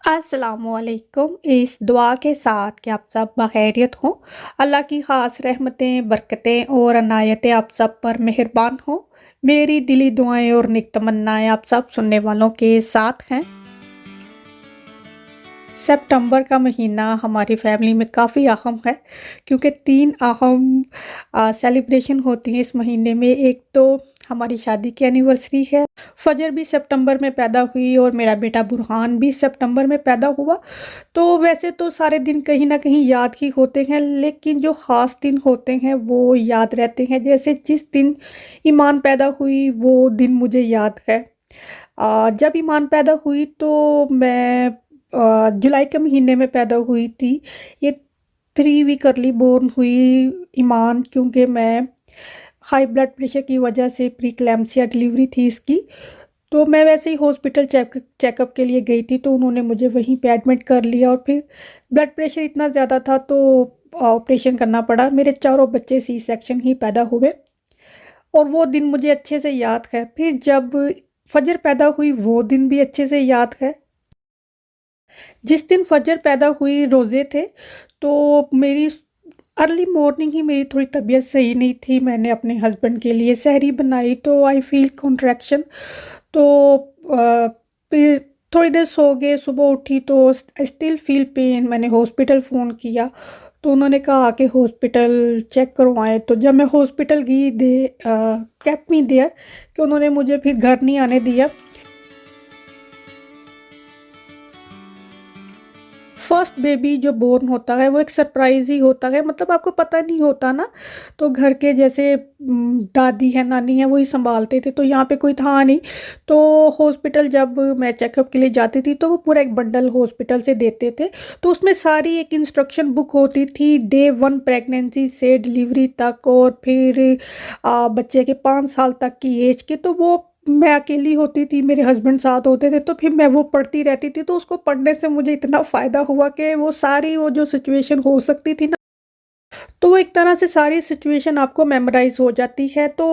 अस्सलामुअलैकुम। इस दुआ के साथ कि आप सब बखैरियत हों। अल्लाह की ख़ास रहमतें, बरकतें और अनायतें आप सब पर मेहरबान हों। मेरी दिली दुआएं और नेक तमन्नाएं आप सब सुनने वालों के साथ हैं। सितंबर का महीना हमारी फैमिली में काफ़ी अहम है क्योंकि 3 अहम सेलिब्रेशन होती हैं इस महीने में। एक तो हमारी शादी की एनिवर्सरी है। फ़जर भी सितंबर में पैदा हुई और मेरा बेटा बुरहान भी सितंबर में पैदा हुआ। तो वैसे तो सारे दिन कहीं न कहीं याद ही होते हैं, लेकिन जो ख़ास दिन होते हैं वो याद रहते हैं। जैसे जिस दिन ईमान पैदा हुई वो दिन मुझे याद है। जब ईमान पैदा हुई तो मैं जुलाई के महीने में पैदा हुई थी। ये 3 वीक अर्ली बोर्न हुई ईमान, क्योंकि मैं हाई ब्लड प्रेशर की वजह से प्रीक्लैम्सिया डिलीवरी थी इसकी। तो मैं वैसे ही हॉस्पिटल चेकअप के लिए गई थी, तो उन्होंने मुझे वहीं पे एडमिट कर लिया और फिर ब्लड प्रेशर इतना ज़्यादा था तो ऑपरेशन करना पड़ा। मेरे चारों बच्चे सी सेक्शन ही पैदा हुए और वो दिन मुझे अच्छे से याद है। फिर जब फजर पैदा हुई वो दिन भी अच्छे से याद है। जिस दिन फजर पैदा हुई रोज़े थे, तो मेरी अर्ली मॉर्निंग ही मेरी थोड़ी तबीयत सही नहीं थी। मैंने अपने हस्बैंड के लिए सहरी बनाई तो आई फ़ील कॉन्ट्रैक्शन। तो फिर थोड़ी देर सो गए, सुबह उठी तो आई स्टिल फ़ील पेन। मैंने हॉस्पिटल फ़ोन किया तो उन्होंने कहा कि हॉस्पिटल चेक करवाएँ। तो जब मैं हॉस्पिटल गई केप्ट मी देयर कि उन्होंने मुझे फिर घर नहीं आने दिया। फर्स्ट बेबी जो बोर्न होता है वो एक सरप्राइज़ ही होता है, मतलब आपको पता नहीं होता ना। तो घर के जैसे दादी है, नानी है, वही सँभालते थे, तो यहाँ पे कोई था नहीं। तो हॉस्पिटल जब मैं चेकअप के लिए जाती थी तो वो पूरा एक बंडल हॉस्पिटल से देते थे। तो उसमें सारी एक इंस्ट्रक्शन बुक होती थी डे 1 प्रेगनेंसी से डिलीवरी तक और फिर बच्चे के 5 साल तक की एज के। तो वो मैं अकेली होती थी, मेरे हस्बैंड साथ होते थे, तो फिर मैं वो पढ़ती रहती थी। तो उसको पढ़ने से मुझे इतना फ़ायदा हुआ कि वो सारी वो जो सिचुएशन हो सकती थी ना, तो वो एक तरह से सारी सिचुएशन आपको मेमोराइज़ हो जाती है। तो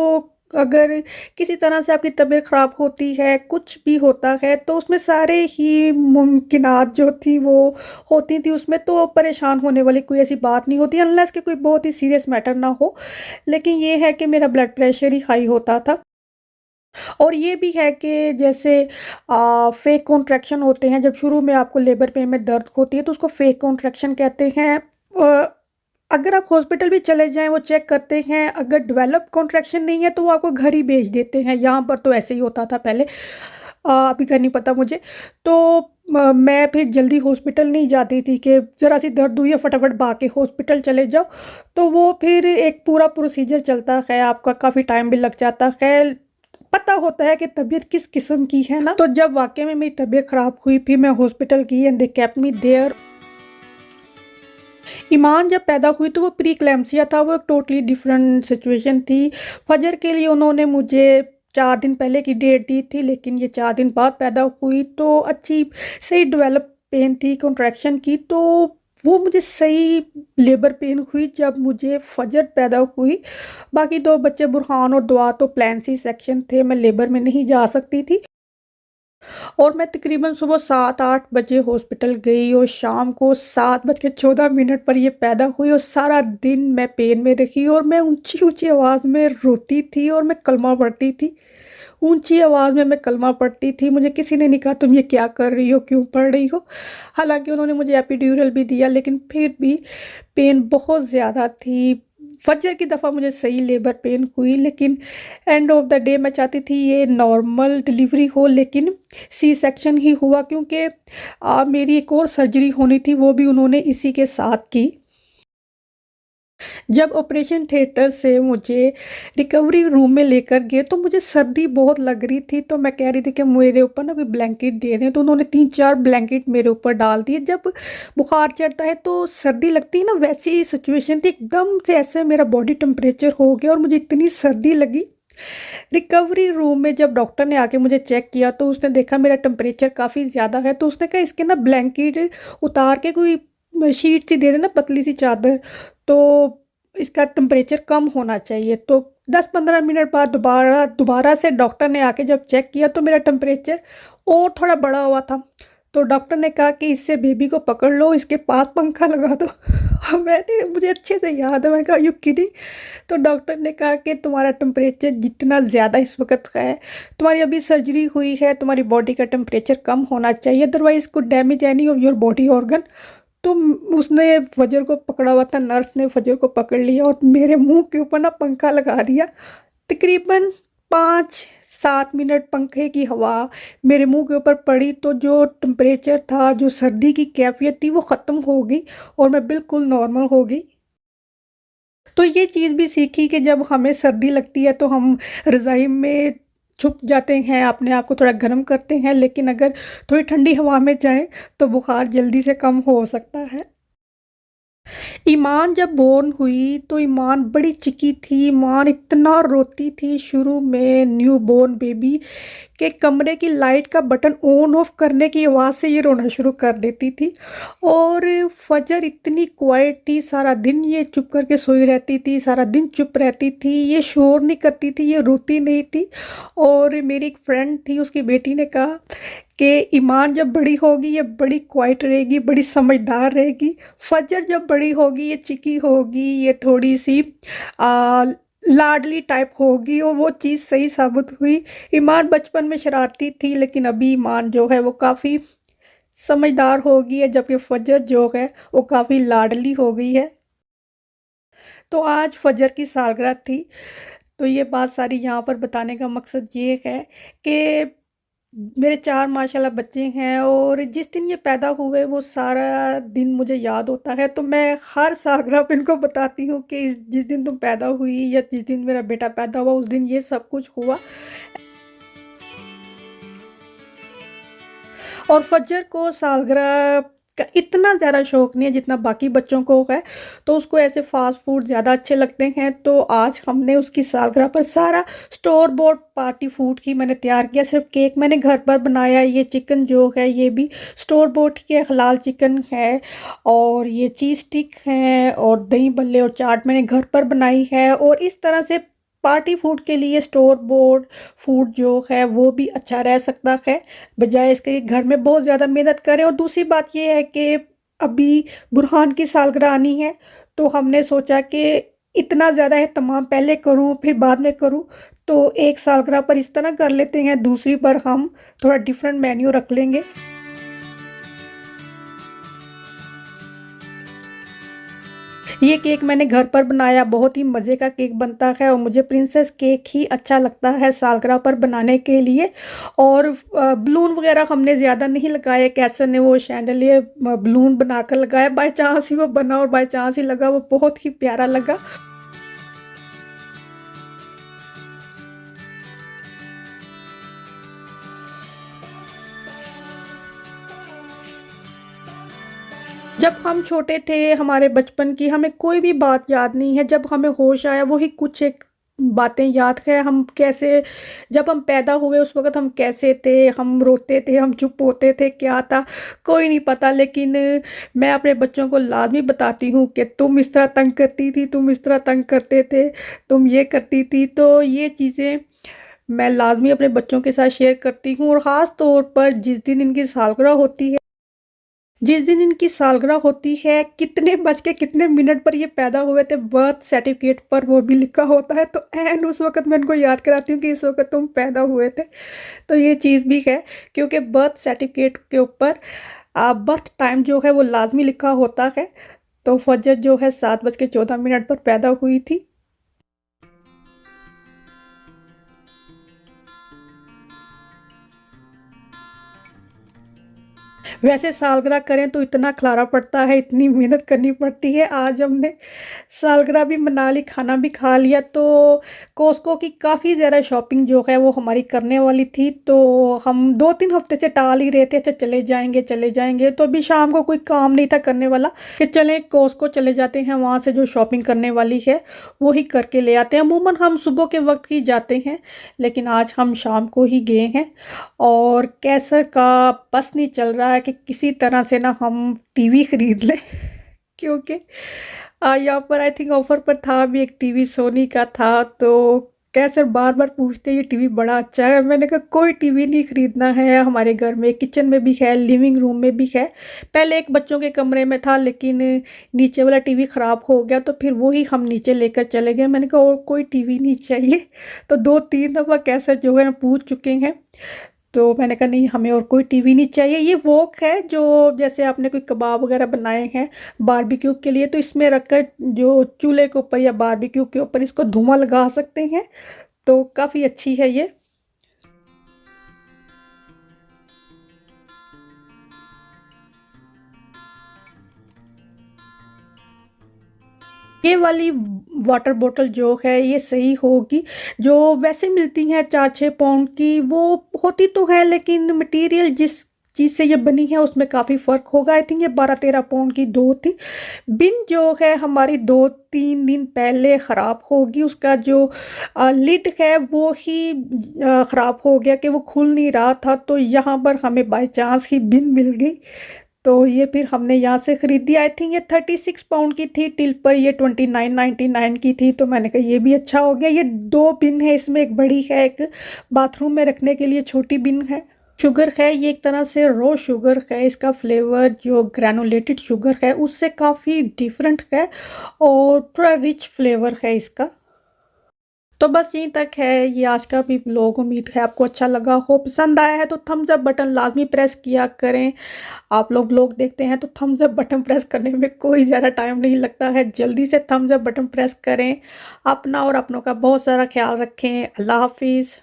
अगर किसी तरह से आपकी तबीयत ख़राब होती है, कुछ भी होता है, तो उसमें सारे ही मुमकिनात जो थी वो होती थी उसमें। तो परेशान होने वाली कोई ऐसी बात नहीं होती अनलेस कि कोई बहुत ही सीरियस मैटर ना हो। लेकिन ये है कि मेरा ब्लड प्रेशर ही हाई होता था। और ये भी है कि जैसे फेक कॉन्ट्रैक्शन होते हैं, जब शुरू में आपको लेबर पेन में दर्द होती है तो उसको फेक कॉन्ट्रैक्शन कहते हैं। अगर आप हॉस्पिटल भी चले जाएँ वो चेक करते हैं, अगर डेवलप कॉन्ट्रैक्शन नहीं है तो वो आपको घर ही भेज देते हैं। यहाँ पर तो ऐसे ही होता था पहले, अभी का नहीं पता मुझे। तो मैं फिर जल्दी हॉस्पिटल नहीं जाती थी कि ज़रा-सी दर्द हुई है फटाफट भाग के हॉस्पिटल चले जाओ। तो वो फिर एक पूरा प्रोसीजर चलता है, आपका काफ़ी टाइम भी लग जाता है। पता होता है कि तबीयत किस किस्म की है ना। तो जब वाक़ई में मेरी तबीयत ख़राब हुई फिर मैं हॉस्पिटल गई and they kept me there. Iman जब पैदा हुई तो वो प्री-इक्लैम्सिया था, वो एक टोटली डिफरेंट सिचुएशन थी। फ़जर के लिए उन्होंने मुझे 4 दिन पहले की डेट दी थी, लेकिन ये 4 दिन बाद पैदा हुई तो अच्छी सही डेवलप पेन थी कॉन्ट्रैक्शन की। तो वो मुझे सही लेबर पेन हुई जब मुझे फ़जर पैदा हुई। बाकी 2 बच्चे बुरहान और दुआ तो प्लान सी सेक्शन थे, मैं लेबर में नहीं जा सकती थी। और मैं तकरीबन सुबह 7-8 बजे हॉस्पिटल गई और शाम को 7:14 पर ये पैदा हुई और सारा दिन मैं पेन में रही और मैं ऊँची-ऊँची आवाज़ में रोती थी और मैं कलमा पढ़ती थी। ऊँची आवाज़ में मैं कलमा पढ़ती थी। मुझे किसी ने नहीं कहा तुम ये क्या कर रही हो, क्यों पढ़ रही हो? हालाँकि उन्होंने मुझे एपिड्यूरल भी दिया, लेकिन फिर भी पेन बहुत ज़्यादा थी। फजर की दफ़ा मुझे सही लेबर पेन हुई, लेकिन एंड ऑफ द डे मैं चाहती थी ये नॉर्मल डिलीवरी हो, लेकिन सी सेक्शन ही हुआ क्योंकि मेरी एक और सर्जरी होनी थी, वो भी उन्होंने इसी के साथ की। जब ऑपरेशन थिएटर से मुझे रिकवरी रूम में लेकर गए तो मुझे सर्दी बहुत लग रही थी, तो मैं कह रही थी कि मेरे ऊपर ना कोई ब्लैंकेट दे दें, तो उन्होंने 3-4 ब्लैंकेट मेरे ऊपर डाल दिए। जब बुखार चढ़ता है तो सर्दी लगती है ना, वैसी सिचुएशन थी एकदम से, ऐसे मेरा बॉडी टेम्परेचर हो गया और मुझे इतनी सर्दी लगी। रिकवरी रूम में जब डॉक्टर ने आके मुझे चेक किया तो उसने देखा मेरा टेम्परेचर काफ़ी ज़्यादा है, तो उसने कहा इसके ना ब्लैंकेट उतार के कोई शीट सी दे देना, पतली सी चादर, तो इसका टेम्परेचर कम होना चाहिए। तो 10-15 मिनट बाद दोबारा दोबारा से डॉक्टर ने आके जब चेक किया तो मेरा टेम्परेचर और थोड़ा बढ़ा हुआ था। तो डॉक्टर ने कहा कि इससे बेबी को पकड़ लो, इसके पास पंखा लगा दो। अब मैंने मुझे अच्छे से याद है, मैंने कहा यू किडिंग। तो डॉक्टर ने कहा कि तुम्हारा टेम्परेचर जितना ज़्यादा इस वक्त का है, तुम्हारी अभी सर्जरी हुई है, तुम्हारी बॉडी का टेम्परेचर कम होना चाहिए, otherwise could damage any of your body organ. तो उसने फजर को पकड़ा हुआ था, नर्स ने फजर को पकड़ लिया और मेरे मुंह के ऊपर ना पंखा लगा दिया। तकरीबन 5-7 मिनट पंखे की हवा मेरे मुंह के ऊपर पड़ी तो जो टेम्परेचर था, जो सर्दी की कैफियत थी, वो ख़त्म हो गई और मैं बिल्कुल नॉर्मल हो गई। तो ये चीज़ भी सीखी कि जब हमें सर्दी लगती है तो हम रज़ाई में छुप जाते हैं, अपने आप को थोड़ा गर्म करते हैं, लेकिन अगर थोड़ी ठंडी हवा में जाएं तो बुखार जल्दी से कम हो सकता है। ईमान जब बोर्न हुई तो ईमान बड़ी चिकी थी। ईमान इतना रोती थी शुरू में, न्यू बोर्न बेबी के कमरे की लाइट का बटन ऑन ऑफ करने की आवाज़ से ये रोना शुरू कर देती थी। और फजर इतनी क्वाइट थी, सारा दिन ये चुप करके सोई रहती थी, सारा दिन चुप रहती थी, ये शोर नहीं करती थी, ये रोती नहीं थी। और मेरी एक फ्रेंड थी, उसकी बेटी ने कहा कि ईमान जब बड़ी होगी ये बड़ी क्वाइट रहेगी, बड़ी समझदार रहेगी। फजर जब बड़ी होगी ये चिकी होगी, ये थोड़ी सी आ, लाडली टाइप होगी। और वो चीज़ सही साबित हुई। ईमान बचपन में शरारती थी, लेकिन अभी ईमान जो है वो काफ़ी समझदार हो गई है, जबकि फजर जो है वो काफ़ी लाडली हो गई है। तो आज फजर की सालगिरह थी। तो ये बात सारी यहाँ पर बताने का मकसद ये है कि मेरे 4 माशाल्लाह बच्चे हैं और जिस दिन ये पैदा हुए वो सारा दिन मुझे याद होता है। तो मैं हर सालगिरह पे इनको बताती हूँ कि जिस दिन तुम पैदा हुई या जिस दिन मेरा बेटा पैदा हुआ उस दिन ये सब कुछ हुआ। और फज्जर को सालगिरह का इतना ज़्यादा शौक नहीं है जितना बाकी बच्चों को है, तो उसको ऐसे फास्ट फूड ज़्यादा अच्छे लगते हैं। तो आज हमने उसकी सालगिरह पर सारा स्टोर बॉट पार्टी फूड ही मैंने तैयार किया। सिर्फ केक मैंने घर पर बनाया। ये चिकन जो है ये भी स्टोर बॉट के हलाल चिकन है, और ये चीज़ स्टिक हैं, और दही बल्ले और चाट मैंने घर पर बनाई है। और इस तरह से पार्टी फूड के लिए स्टोर बोर्ड फूड जो है वो भी अच्छा रह सकता है, बजाय इसके कि घर में बहुत ज़्यादा मेहनत करें। और दूसरी बात ये है कि अभी बुरहान की सालगिरह आनी है, तो हमने सोचा कि इतना ज़्यादा है तमाम पहले करूं फिर बाद में करूं, तो एक सालगिरह पर इस तरह कर लेते हैं, दूसरी पर हम थोड़ा डिफरेंट मेन्यू रख लेंगे। ये केक मैंने घर पर बनाया, बहुत ही मज़े का केक बनता है और मुझे प्रिंसेस केक ही अच्छा लगता है सालगिरह पर बनाने के लिए। और बलून वगैरह हमने ज़्यादा नहीं लगाए, कैसर ने वो शैंडलियर बलून बनाकर लगाया, बाय चांस ही वो बना और बाय चांस ही लगा, वो बहुत ही प्यारा लगा। जब हम छोटे थे, हमारे बचपन की हमें कोई भी बात याद नहीं है, जब हमें होश आया वही कुछ एक बातें याद है। हम कैसे, जब हम पैदा हुए उस वक़्त हम कैसे थे, हम रोते थे, हम चुप होते थे, क्या था कोई नहीं पता। लेकिन मैं अपने बच्चों को लाज़मी बताती हूँ कि तुम इस तरह तंग करती थी, तुम इस तरह तंग करते थे, तुम ये करती थी। तो ये चीज़ें मैं लाज़मी अपने बच्चों के साथ शेयर करती हूँ। और ख़ास तौर पर जिस दिन इनकी सालगिरह होती है, जिस दिन इनकी सालगिरह होती है, कितने बज के कितने मिनट पर ये पैदा हुए थे, बर्थ सर्टिफिकेट पर वो भी लिखा होता है। तो एंड उस वक़्त मैं इनको याद कराती हूँ कि इस वक़्त तुम पैदा हुए थे। तो ये चीज़ भी है, क्योंकि बर्थ सर्टिफिकेट के ऊपर बर्थ टाइम जो है वो लाजमी लिखा होता है। तो फजर जो है 7:14 पर पैदा हुई थी। वैसे सालगिरह करें तो इतना खलारा पड़ता है, इतनी मेहनत करनी पड़ती है। आज हमने सालगिरह भी मना ली, खाना भी खा लिया। तो कॉस्को की काफ़ी ज़्यादा शॉपिंग जो है वो हमारी करने वाली थी, तो हम 2-3 हफ्ते से टाल ही रहे थे, अच्छा चले जाएंगे चले जाएंगे। तो अभी शाम को कोई काम नहीं था करने वाला कि चलें कॉस्को चले जाते हैं, वहाँ से जो शॉपिंग करने वाली है वो ही करके ले आते हैं। अमूमन हम सुबह के वक्त ही जाते हैं, लेकिन आज हम शाम को ही गए हैं। और कैसर का बस नहीं चल रहा है कि किसी तरह से ना हम टीवी खरीद लें, क्योंकि यहाँ पर आई थिंक ऑफर पर था भी, एक टीवी सोनी का था। तो कैसर बार बार पूछते ये टीवी बड़ा अच्छा है। मैंने कहा कोई टीवी नहीं खरीदना है, हमारे घर में किचन में भी है, लिविंग रूम में भी है। पहले एक बच्चों के कमरे में था, लेकिन नीचे वाला टीवी ख़राब हो गया तो फिर वो ही हम नीचे लेकर चले गए। मैंने कहा और कोई टीवी नहीं चाहिए। तो 2-3 दफ़ा कैसर जो है ना पूछ चुके हैं। तो मैंने कहा नहीं, हमें और कोई टीवी नहीं चाहिए। ये वोक है जो, जैसे आपने कोई कबाब वगैरह बनाए हैं बारबेक्यू के लिए, तो इसमें रखकर जो चूल्हे के ऊपर या बारबेक्यू के ऊपर इसको धुआं लगा सकते हैं। तो काफ़ी अच्छी है ये। ये वाली वाटर बॉटल जो है ये सही होगी। जो वैसे मिलती हैं 4-6 पाउंड की, वो होती तो है, लेकिन मटेरियल जिस चीज़ से ये बनी है उसमें काफ़ी फ़र्क होगा। आई थिंक ये 12-13 पाउंड की दो थी। बिन जो है हमारी 2-3 दिन पहले ख़राब होगी। उसका जो लिड है वो ही ख़राब हो गया कि वो खुल नहीं रहा था, तो यहाँ पर हमें बाय चांस ही बिन मिल गई। तो ये फिर हमने यहाँ से ख़रीदी। आई थिंक ये 36 पाउंड की थी, टिल पर ये 29.99 की थी। तो मैंने कहा ये भी अच्छा हो गया। ये 2 बिन है, इसमें एक बड़ी है, एक बाथरूम में रखने के लिए छोटी बिन है। शुगर है ये एक तरह से रो शुगर है। इसका फ्लेवर जो ग्रैनुलेटेड शुगर है उससे काफ़ी डिफरेंट है और थोड़ा रिच फ्लेवर है इसका। तो बस यहीं तक है ये आज का भी व्लॉग। उम्मीद है आपको अच्छा लगा हो। पसंद आया है तो थम्स अप बटन लाजमी प्रेस किया करें। आप लोग व्लॉग देखते हैं तो थम्स अप बटन प्रेस करने में कोई ज़्यादा टाइम नहीं लगता है। जल्दी से थम्स अप बटन प्रेस करें। अपना और अपनों का बहुत सारा ख्याल रखें। अल्लाह हाफिज़।